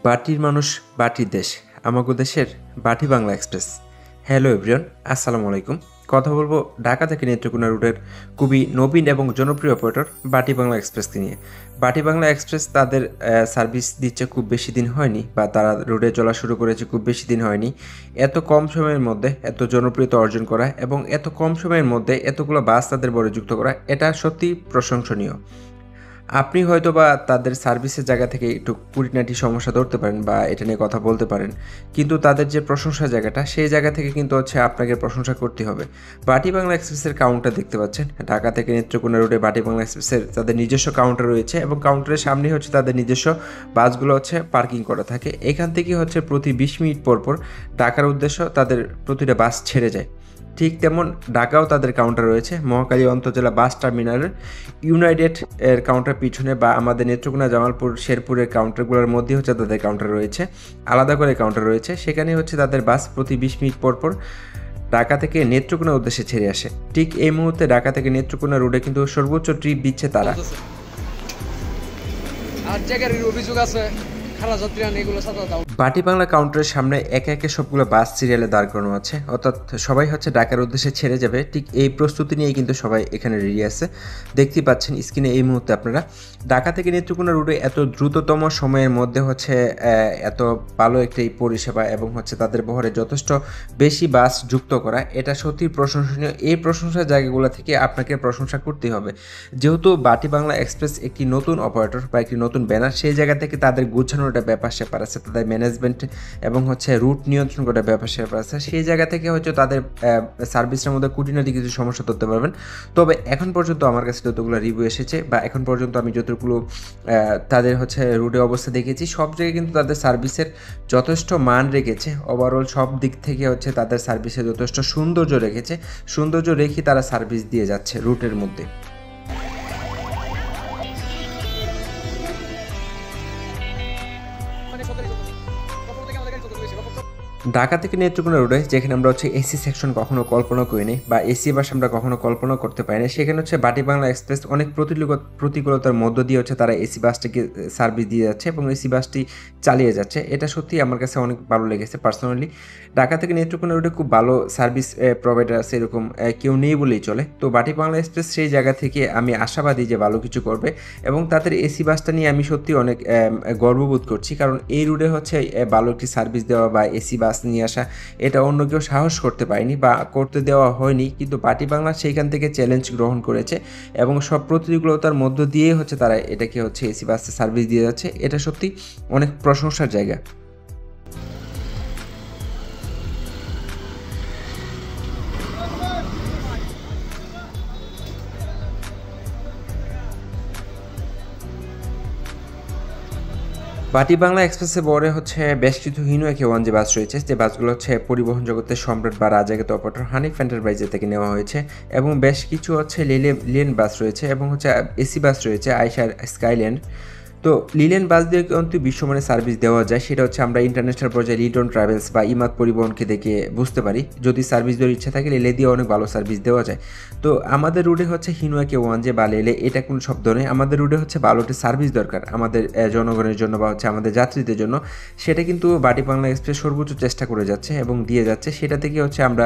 বাটির মানুষ বাটির দেশ, আমাগো দেশের বাটি বাংলা এক্সপ্রেস। হ্যালো এভরিওয়ান, আসসালামু আলাইকুম। কথা বলবো ঢাকা থেকে নেত্রকোনা রুটের খুবই নবীন এবং জনপ্রিয় অপারেটর বাটি বাংলা এক্সপ্রেসকে নিয়ে। বাটি বাংলা এক্সপ্রেস তাদের সার্ভিস দিচ্ছে খুব বেশি দিন হয়নি, বা তারা রুটে চলা শুরু করেছে খুব বেশি দিন হয়নি। এত কম সময়ের মধ্যে এত জনপ্রিয়তা অর্জন করা এবং এত কম সময়ের মধ্যে এতগুলো বাস তাদের বরে যুক্ত করা, এটা সত্যি প্রশংসনীয়। আপনি হয়তো বা তাদের সার্ভিসের জায়গা থেকে একটু খুঁটিনাটি সমস্যা ধরতে পারেন বা এটা নিয়ে কথা বলতে পারেন, কিন্তু তাদের যে প্রশংসার জায়গাটা, সেই জায়গা থেকে কিন্তু আপনাকে প্রশংসা করতে হবে। বাটি বাংলা এক্সপ্রেসের কাউন্টার দেখতে পাচ্ছেন, ঢাকা থেকে নেত্রকোনা রোডে বাটি বাংলা এক্সপ্রেসের তাদের নিজস্ব কাউন্টার রয়েছে এবং কাউন্টারের সামনে তাদের নিজস্ব বাসগুলো পার্কিং করা থাকে। এখান থেকে প্রতি 20 মিনিট পর পর ঢাকার উদ্দেশ্য তাদের প্রতিটা বাস ছেড়ে যায়। ঠিক তেমন ঢাকাও তাদের কাউন্টার রয়েছে। মহাখালী অন্তর্জেলা বাস টার্মিনালের ইউনাইটেড এর কাউন্টার পিছনে, বা আমাদের নেত্রকোনা, জামালপুর, শেরপুরের কাউন্টারগুলোর মধ্যে তাদের কাউন্টার রয়েছে, আলাদা করে কাউন্টার রয়েছে। সেখানে তাদের বাস প্রতি 20 মিনিট পর পর ঢাকা থেকে নেত্রকোনার উদ্দেশ্যে ছেড়ে আসে। ঠিক এই মুহূর্তে ঢাকা থেকে নেত্রকোনা রোডে কিন্তু সর্বোচ্চ ট্রিপ দিচ্ছে তারা। আর জায়গার অভিযোগ আছে বাটি বাংলা কাউন্টারের সামনে একে একে সবগুলো বাস সিরিয়ালে দাঁড় করানো আছে, অর্থাৎ সবাই ঢাকার উদ্দেশ্যে ছেড়ে যাবে। ঠিক এই প্রস্তুতি নিয়েই কিন্তু সবাই এখানে রেডি আছে। দেখতেই পাচ্ছেন স্ক্রিনে এই মুহূর্তে আপনারা ঢাকা থেকে নেত্রকোনা রুটে এত দ্রুততম সময়ের মধ্যে এত ভালো একটি পরিষেবা এবং তাদের বহরে যথেষ্ট বেশি বাস যুক্ত করা, এটা সত্যি প্রশংসনীয়। এই প্রশংসার জায়গাগুলো থেকে আপনাকে প্রশংসা করতে হবে। যেহেতু বাটি বাংলা এক্সপ্রেস একটি নতুন অপারেটর বা একটি নতুন ব্যানার, সেই জায়গা থেকে তাদের গুছানোর ব্যাপার স্যাপার আছে, তাদের ম্যানেজমেন্ট এবং রুট নিয়ন্ত্রণ করার ব্যাপার স্যাপার আছে। সেই জায়গা থেকে তাদের সার্ভিসের মধ্যে খুঁটিনাটি কিছু সমস্যা ধরতে পারবেন। তবে এখন পর্যন্ত আমার কাছে যতগুলো রিভিউ এসেছে বা এখন পর্যন্ত আমি যতগুলো তাদের রুটে অবস্থা দেখেছি, সব জায়গায় কিন্তু তাদের সার্ভিসের যথেষ্ট মান রেখেছে। ওভারঅল সব দিক থেকে তাদের সার্ভিসে যথেষ্ট সৌন্দর্য রেখেছে। সৌন্দর্য রেখে তারা সার্ভিস দিয়ে যাচ্ছে রুটের মধ্যে। ঢাকা থেকে নেত্রকোনা রোডে যেখানে আমরা এসি সেকশন কখনো কল্পনা করিনি, বা এসি বাস আমরা কখনো কল্পনা করতে পারিনি, সেখানে বাটি বাংলা এক্সপ্রেস অনেক প্রতিকূলতার মধ্য দিয়ে তারা এসি বাসটিকে সার্ভিস দিয়ে যাচ্ছে এবং এসি বাসটি চালিয়ে যাচ্ছে। এটা সত্যি আমার কাছে অনেক ভালো লেগেছে পার্সোনালি। ঢাকা থেকে নেত্রকোনা রোডে খুব ভালো সার্ভিস প্রোভাইডার আছে এরকম কেউ নেই বলেই চলে। তো বাটি বাংলা এক্সপ্রেস সেই জায়গা থেকে আমি আশাবাদী যে ভালো কিছু করবে, এবং তাদের এসি বাসটা নিয়ে আমি সত্যি অনেক গর্ববোধ করছি। কারণ এই রুটে ভালো একটি সার্ভিস দেওয়া বা এসি বাস নিয়ে আসা, এটা অন্য কেউ সাহস করতে পারেনি বা করতে দেওয়া হয়নি। কিন্তু বাটি বাংলা সেইখান থেকে চ্যালেঞ্জ গ্রহণ করেছে এবং সব প্রতিকূলতার মধ্য দিয়ে তারা এটাকে এসি বাসে সার্ভিস দিয়ে যাচ্ছে। এটা সত্যি অনেক প্রশংসার জায়গা। বাটি বাংলা এক্সপ্রেসে বরে বেশ কিছু হিনো একে-1 যে বাস রয়েছে, যে বাসগুলো পরিবহন জগতের সম্রাট বা রাজাগত অপারেটর হানিফ এন্টারপ্রাইজের থেকে নেওয়া হয়েছে, এবং বেশ কিছু লিলেন বাস রয়েছে এবং এসি বাস রয়েছে আইসার স্কাইল্যান্ড। তো লিলেন বাস দিয়ে কিন্তু বিশ্বমানের সার্ভিস দেওয়া যায়, সেটা আমরা ইন্টারন্যাশনাল পর্যায়ে লিটন ট্রাভেলস বা ইমাদ পরিবহনকে দেখে বুঝতে পারি। যদি সার্ভিস দেওয়ার ইচ্ছা থাকে, লেলে দিয়ে অনেক ভালো সার্ভিস দেওয়া যায়। তো আমাদের রুটে হিনো একে-1 যে বা লেলে, এটা কোনো শব্দ নেই। আমাদের রুটে ভালো একটা সার্ভিস দরকার আমাদের জনগণের জন্য বা আমাদের যাত্রীদের জন্য। সেটা কিন্তু বাটি বাংলা এক্সপ্রেস সর্বোচ্চ চেষ্টা করে যাচ্ছে এবং দিয়ে যাচ্ছে। সেটা থেকে আমরা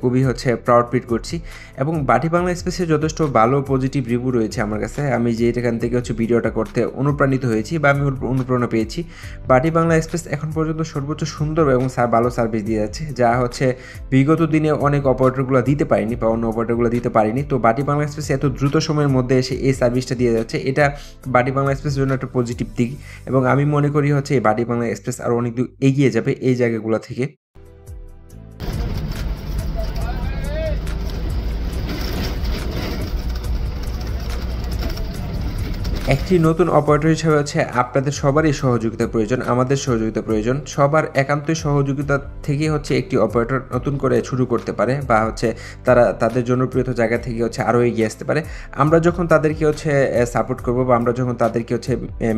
খুবই প্রাউড ফিল করছি। এবং বাটি বাংলা এক্সপ্রেসের যথেষ্ট ভালো পজিটিভ রিভিউ রয়েছে আমার কাছে। আমি যে এখান থেকে ভিডিওটা করতে অনুপ্রাণিত হয়েছি বা আমি অনুপ্রেরণা পেয়েছি। বাটি বাংলা এক্সপ্রেস এখন পর্যন্ত সর্বোচ্চ সুন্দর এবং ভালো সার্ভিস দিয়ে যাচ্ছে, যা বিগত দিনে অনেক অপারেটরগুলো দিতে পারেনি বা অন্য অপারেটরগুলো দিতে পারেনি। তো বাটি বাংলা এক্সপ্রেস এত দ্রুত সময়ের মধ্যে এসে এই সার্ভিসটা দিয়ে যাচ্ছে, এটা বাটি বাংলা এক্সপ্রেসের জন্য একটা পজিটিভ দিক। এবং আমি মনে করি এই বাটি বাংলা এক্সপ্রেস আরও অনেক দূর এগিয়ে যাবে এই জায়গাগুলো থেকে। একটি নতুন অপারেটর হিসেবে আপনাদের সবারই সহযোগিতা প্রয়োজন, আমাদের সহযোগিতা প্রয়োজন। সবার একান্তই সহযোগিতা থেকে একটি অপারেটর নতুন করে শুরু করতে পারে বা তারা তাদের জনপ্রিয়তা জায়গা থেকে আরও এগিয়ে আসতে পারে। আমরা যখন তাদেরকে সাপোর্ট করব বা আমরা যখন তাদেরকে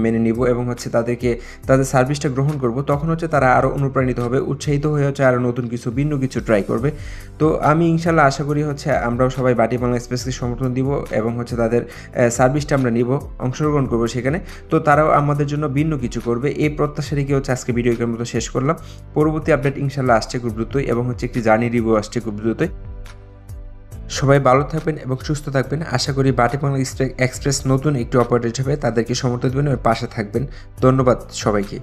মেনে নিব এবং তাদেরকে তাদের সার্ভিসটা গ্রহণ করব, তখন তারা আরও অনুপ্রাণিত হবে, উৎসাহিত হয়ে আরও নতুন কিছু ভিন্ন কিছু ট্রাই করবে। তো আমি ইনশাল্লাহ আশা করি আমরাও সবাই বাটি বাংলা এক্সপ্রেসকে সমর্থন দিব এবং তাদের সার্ভিসটা আমরা নিব, অংশ অংশগ্রহণ করবো সেখানে, তো তারাও আমাদের জন্য ভিন্ন কিছু করবে এই প্রত্যাশা রেখে হচ্ছে আজকে ভিডিওর মতো শেষ করলাম। পরবর্তী আপডেট ইনশাল্লাহ আসছে খুব দ্রুতই এবং হচ্ছে একটি জার্নি রিভিউ আসছে খুব দ্রুতই। সবাই ভালো থাকবেন এবং সুস্থ থাকবেন। আশা করি বাটি বাংলা এক্সপ্রেস নতুন একটি অপারেটর হিসেবে তাদেরকে সমর্থন দেবেন এবং পাশে থাকবেন। ধন্যবাদ সবাইকে।